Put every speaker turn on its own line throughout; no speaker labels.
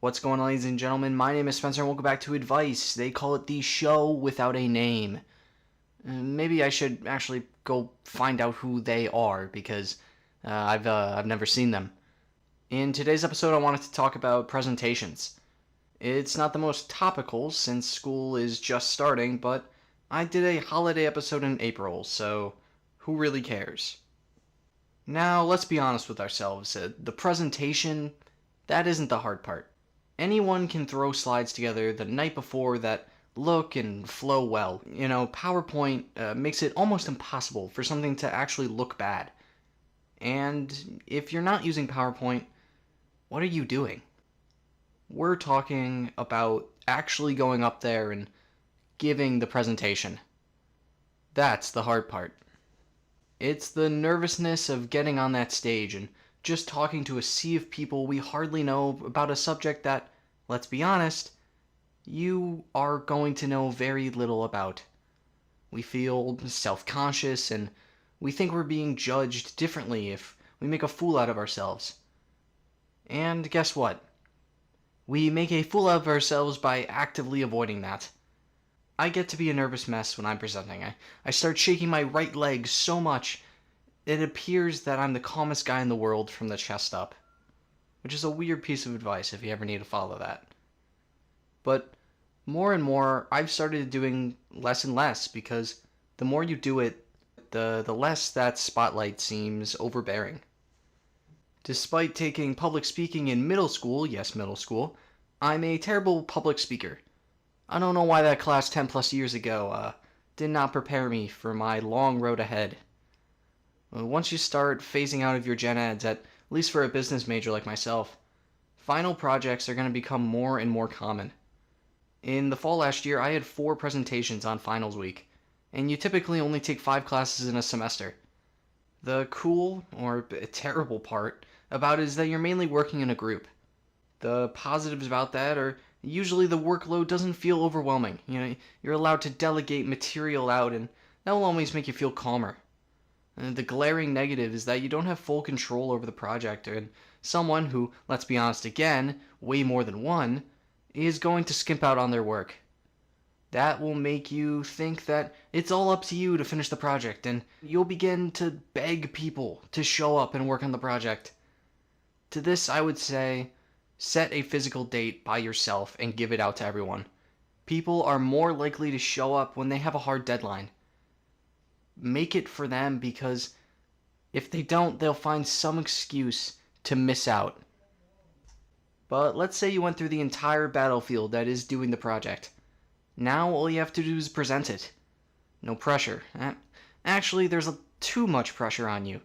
What's going on, ladies and gentlemen? My name is Spencer, and welcome back to Advice. They call it the show without a name. Maybe I should actually go find out who they are, because I've never seen them. In today's episode, I wanted to talk about presentations. It's not the most topical since school is just starting, but I did a holiday episode in April, so who really cares? Now, let's be honest with ourselves. The presentation, that isn't the hard part. Anyone can throw slides together the night before that look and flow well. PowerPoint makes it almost impossible for something to actually look bad. And if you're not using PowerPoint, what are you doing? We're talking about actually going up there and giving the presentation. That's the hard part. It's the nervousness of getting on that stage and just talking to a sea of people we hardly know about a subject that, let's be honest, you are going to know very little about. We feel self-conscious and we think we're being judged differently if we make a fool out of ourselves. And guess what? We make a fool out of ourselves by actively avoiding that. I get to be a nervous mess when I'm presenting. I start shaking my right leg so much it appears that I'm the calmest guy in the world from the chest up, which is a weird piece of advice if you ever need to follow that. But more and more, I've started doing less and less because the more you do it, the less that spotlight seems overbearing. Despite taking public speaking in middle school, yes, middle school, I'm a terrible public speaker. I don't know why that class 10 plus years ago did not prepare me for my long road ahead. Once you start phasing out of your gen eds, at least for a business major like myself, final projects are going to become more and more common. In the fall last year, I had 4 presentations on finals week, and you typically only take 5 classes in a semester. The cool, or terrible part about it is that you're mainly working in a group. The positives about that are usually the workload doesn't feel overwhelming. You're allowed to delegate material out, and that will always make you feel calmer. And the glaring negative is that you don't have full control over the project, and someone who, let's be honest again, way more than one, is going to skimp out on their work. That will make you think that it's all up to you to finish the project, and you'll begin to beg people to show up and work on the project. To this, I would say, set a physical date by yourself and give it out to everyone. People are more likely to show up when they have a hard deadline. Make it for them, because if they don't, they'll find some excuse to miss out. But let's say you went through the entire battlefield that is doing the project. Now all you have to do is present it. No pressure. Actually, there's too much pressure on you.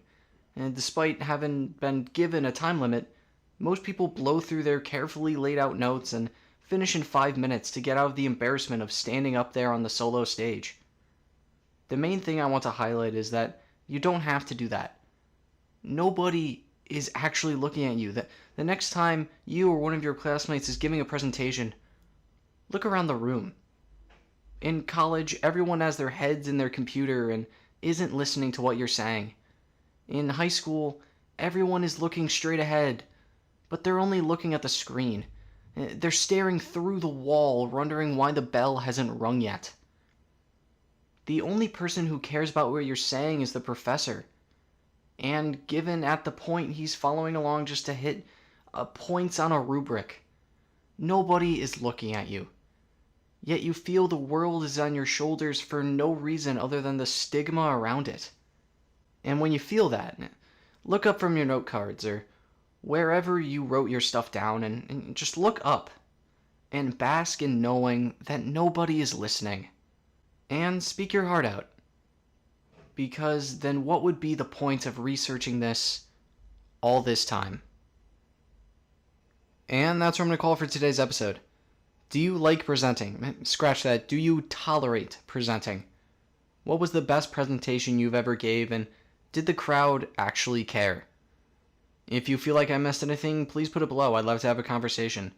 And despite having been given a time limit, most people blow through their carefully laid out notes and finish in 5 minutes to get out of the embarrassment of standing up there on the solo stage. The main thing I want to highlight is that you don't have to do that. Nobody is actually looking at you. The next time you or one of your classmates is giving a presentation, look around the room. In college, everyone has their heads in their computer and isn't listening to what you're saying. In high school, everyone is looking straight ahead, but they're only looking at the screen. They're staring through the wall, wondering why the bell hasn't rung yet. The only person who cares about what you're saying is the professor. And given at the point he's following along just to hit points on a rubric, nobody is looking at you. Yet you feel the world is on your shoulders for no reason other than the stigma around it. And when you feel that, look up from your note cards or wherever you wrote your stuff down and just look up and bask in knowing that nobody is listening. And speak your heart out. Because then what would be the point of researching this all this time? And that's what I'm going to call for today's episode. Do you like presenting? Scratch that. Do you tolerate presenting? What was the best presentation you've ever gave, and did the crowd actually care? If you feel like I missed anything, please put it below. I'd love to have a conversation.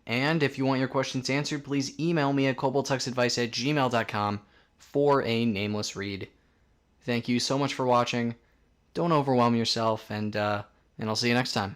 And if you want your questions answered, please email me at cobalttuxadvice@gmail.com for a nameless read. Thank you so much for watching. Don't overwhelm yourself, and I'll see you next time.